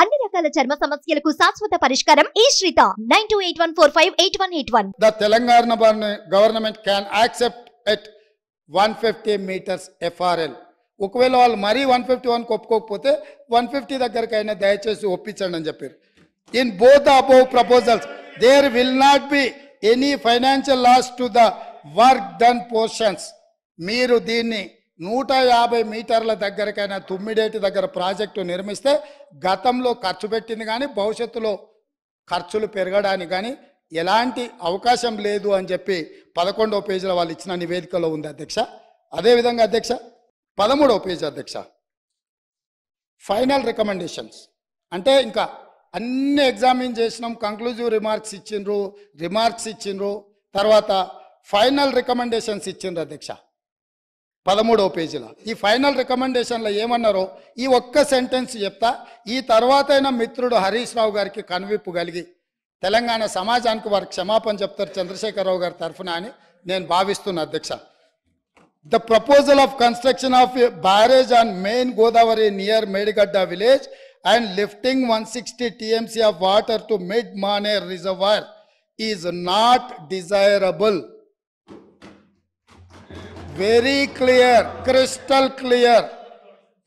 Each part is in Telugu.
అన్ని రకాల చర్మ సమస్యలకు శాశ్వత పరిష్కారం ఈ శ్రీత 9281458181. The Telangana government can accept at 150 meters FRL. ఒకవేళ వాళ్ళు మరీ 151 ఒప్పుకోకపోతే 150 దగ్గరకైనా దయచేసి ఒప్పించండి అని చెప్పారు. In both the above proposals there will not be any financial loss to the work done portions. మీరు దీన్ని 150 మీటర్ల దగ్గరకైనా తుమ్మిడేటి దగ్గర ప్రాజెక్టు నిర్మిస్తే గతంలో ఖర్చు పెట్టింది కానీ భవిష్యత్తులో ఖర్చులు పెరగడానికి కానీ ఎలాంటి అవకాశం లేదు అని చెప్పి 11వ పేజీలో వాళ్ళు ఇచ్చిన నివేదికలో ఉంది అధ్యక్ష. అదేవిధంగా అధ్యక్ష 13వ పేజీ అధ్యక్ష ఫైనల్ రికమెండేషన్స్ అంటే ఇంకా అన్ని ఎగ్జామిన్ చేసినాం, కంక్లూజివ్ రిమార్క్స్ ఇచ్చిండ్రు, తర్వాత ఫైనల్ రికమెండేషన్స్ ఇచ్చిండ్రు అధ్యక్ష 13వ పేజీలో. ఈ ఫైనల్ రికమెండేషన్లో ఏమన్నారో ఈ ఒక్క సెంటెన్స్ చెప్తా, ఈ తర్వాత అయినా మిత్రుడు హరీష్ రావు గారికి కనువిప్పు కలిగి తెలంగాణ సమాజానికి వారి క్షమాపణ చెప్తారు చంద్రశేఖరరావు గారి తరఫున అని నేను భావిస్తున్నా అధ్యక్ష. The proposal of construction of a barrage on main Godavari near Medigadda village and lifting 160 TMC of water to mid Maner reservoir is not desirable. Very clear, crystal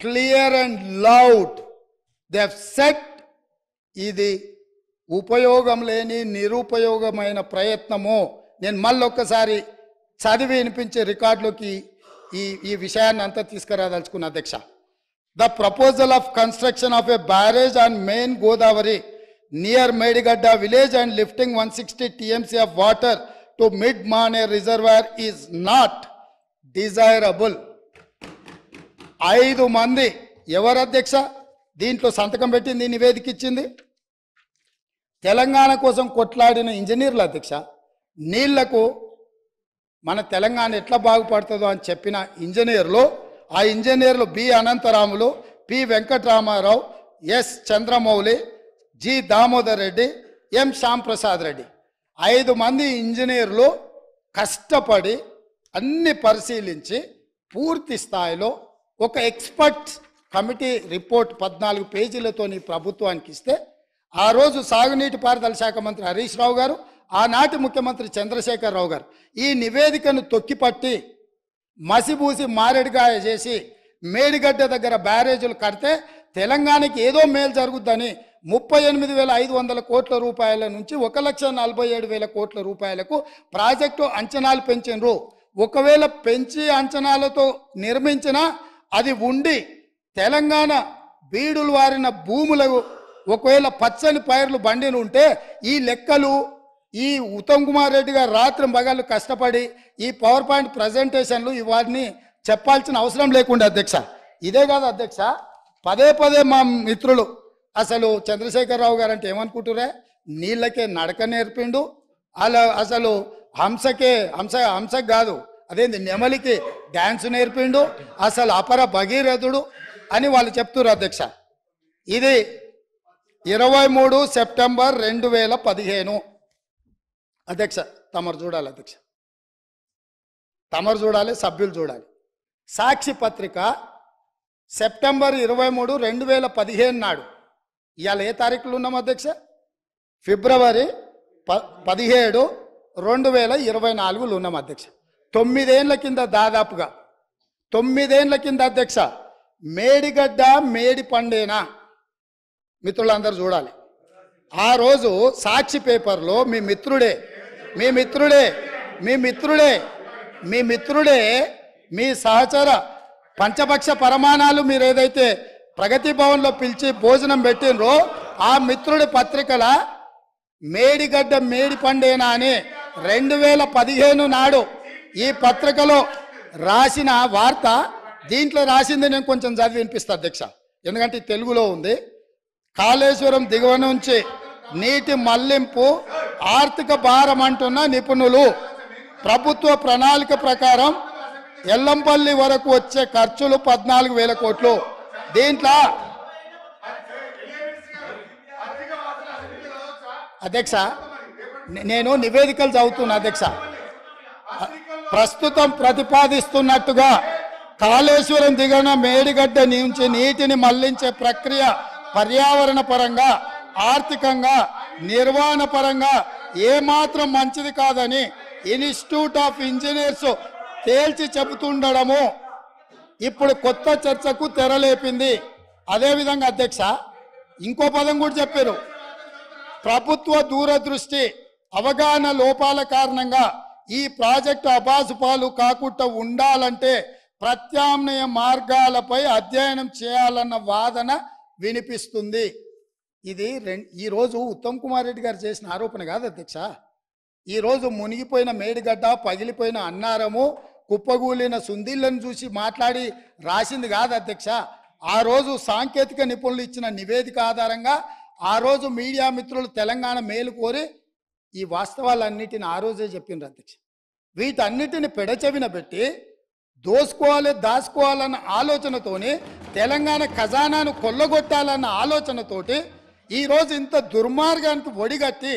clear and loud. They have said, ఇది ఉపయోగం లేని నిరుపయోగమైన ప్రయత్నము. నేను మళ్ళొక్కసారి చదివి వినిపించే రికార్డులోకి ఈ విషయాన్ని అంతా తీసుకురాదలుచుకున్న అధ్యక్ష. The proposal of construction of a barrage on main Godavari near Medigadda village and lifting 160 TMC of water to mid Maner reservoir is not desirable. 5 మంది ఎవరు అధ్యక్ష దీంట్లో సంతకం పెట్టింది, నివేదిక ఇచ్చింది? తెలంగాణ కోసం కొట్లాడిన ఇంజనీర్లు అధ్యక్ష. నీళ్లకు మన తెలంగాణ ఎట్లా బాగుపడుతుందో అని చెప్పిన ఇంజనీర్లు, ఆ ఇంజనీర్లు B Anantaramulu, P Venkataramarao, S Chandramouli, G Damodar Reddy, M Shyamprasad Reddy. 5 మంది ఇంజనీర్లు కష్టపడి అన్ని పరిశీలించి పూర్తి స్థాయిలో ఒక ఎక్స్పర్ట్ కమిటీ రిపోర్ట్ 14 పేజీలతో ప్రభుత్వానికి ఇస్తే ఆ రోజు సాగునీటి పారుదల శాఖ మంత్రి హరీష్ రావు గారు, ఆనాటి ముఖ్యమంత్రి చంద్రశేఖరరావు గారు ఈ నివేదికను తొక్కిపట్టి మసిబూసి మారేడుగాయ చేసి మేడిగడ్డ దగ్గర బ్యారేజీలు కడితే తెలంగాణకి ఏదో మేలు జరుగుద్దని 38,500 కోట్ల రూపాయల నుంచి 1,47,000 కోట్ల రూపాయలకు ప్రాజెక్టు అంచనాలు పెంచినరు. ఒకవేళ పెంచి అంచనాలతో నిర్మించినా అది ఉండి తెలంగాణ బీడులు వారిన భూములకు ఒకవేళ పచ్చని పైర్లు బండిని ఉంటే ఈ లెక్కలు ఈ ఉత్తమ్ కుమార్ రెడ్డి గారు రాత్రి మగళ్ళు కష్టపడి ఈ పవర్ పాయింట్ ప్రజెంటేషన్లు ఇవన్నీ చెప్పాల్సిన అవసరం లేకుండా అధ్యక్ష. ఇదే కాదు అధ్యక్ష, పదే మా మిత్రులు అసలు చంద్రశేఖరరావు గారు అంటే ఏమనుకుంటురే, నీళ్ళకే నడక నేర్పిండు, అలా అసలు హంస కాదు అదేంది నెమలికి డ్యాన్స్ నేర్పిండు, అసలు అపర భగీరథుడు అని వాళ్ళు చెప్తున్నారు అధ్యక్ష. ఇది 23 సెప్టెంబర్ 2015 అధ్యక్ష. తమరు చూడాలి అధ్యక్ష, తమరు చూడాలి, సభ్యులు చూడాలి. సాక్షి పత్రిక సెప్టెంబర్ 23, 2015 నాడు, ఇవాళ ఏ తారీఖులు ఉన్నాం అధ్యక్ష? ఫిబ్రవరి 17, 2024 ఉన్నాం అధ్యక్ష. 9 ఏళ్ల కింద, దాదాపుగా 9 ఏళ్ల కింద అధ్యక్ష, మేడిగడ్డ మేడి పండేనా మిత్రులందరూ చూడాలి. ఆ రోజు సాక్షి పేపర్లో మీ మిత్రుడే మీ సహచర పంచపక్ష పరమాణాలు మీరు ఏదైతే ప్రగతి భవన్లో పిలిచి భోజనం పెట్టినరో ఆ మిత్రుడి పత్రికల మేడిగడ్డ మేడి పండేనా అని 2015 నాడు ఈ పత్రికలో రాసిన వార్త. దీంట్లో రాసింది నేను కొంచెం చదివి వినిపిస్తా అధ్యక్ష, ఎందుకంటే తెలుగులో ఉంది. కాళేశ్వరం దిగువ నుంచి నీటి మళ్లింపు ఆర్థిక భారం అంటున్న నిపుణులు. ప్రభుత్వ ప్రణాళిక ప్రకారం ఎల్లంపల్లి వరకు వచ్చే ఖర్చులు 14,000 కోట్లు. దీంట్లో అధ్యక్ష నేను నివేదికలు చదువుతున్నా అధ్యక్ష. ప్రస్తుతం ప్రతిపాదిస్తున్నట్టుగా కాళేశ్వరం దిగువన మేడిగడ్డ నుంచి నీటిని మళ్లించే ప్రక్రియ పర్యావరణ పరంగా, ఆర్థికంగా, నిర్వహణ పరంగా ఏమాత్రం మంచిది కాదని ఇన్స్టిట్యూట్ ఆఫ్ ఇంజనీర్స్ తేల్చి చెబుతుండడము ఇప్పుడు కొత్త చర్చకు తెరలేపింది. అదేవిధంగా అధ్యక్ష ఇంకో పదం కూడా చెప్పారు. ప్రభుత్వ దూరదృష్టి, అవగాహన లోపాల కారణంగా ఈ ప్రాజెక్టు అబాసుపాలు కాకుండా ఉండాలంటే ప్రత్యామ్నాయ మార్గాలపై అధ్యయనం చేయాలన్న వాదన వినిపిస్తుంది. ఇది ఈరోజు ఉత్తమ్ కుమార్ రెడ్డి గారు చేసిన ఆరోపణ కాదు అధ్యక్ష. ఈరోజు మునిగిపోయిన మేడిగడ్డ, పగిలిపోయిన అన్నారము, కుప్పగూలిన సుందిళ్లను చూసి మాట్లాడి రాసింది కాదు అధ్యక్ష. ఆ రోజు సాంకేతిక నిపుణులు ఇచ్చిన నివేదిక ఆధారంగా ఆ రోజు మీడియా మిత్రులు తెలంగాణ మేలు కోరి ఈ వాస్తవాలన్నిటిని ఆ రోజే చెప్పిండ్రు అధ్యక్ష. వీటన్నిటిని పెడచెవిన పెట్టి దోసుకోవాలి, దాచుకోవాలన్న ఆలోచనతోని, తెలంగాణ ఖజానాను కొల్లగొట్టాలన్న ఆలోచనతోటి ఈరోజు ఇంత దుర్మార్గానికి ఒడిగట్టి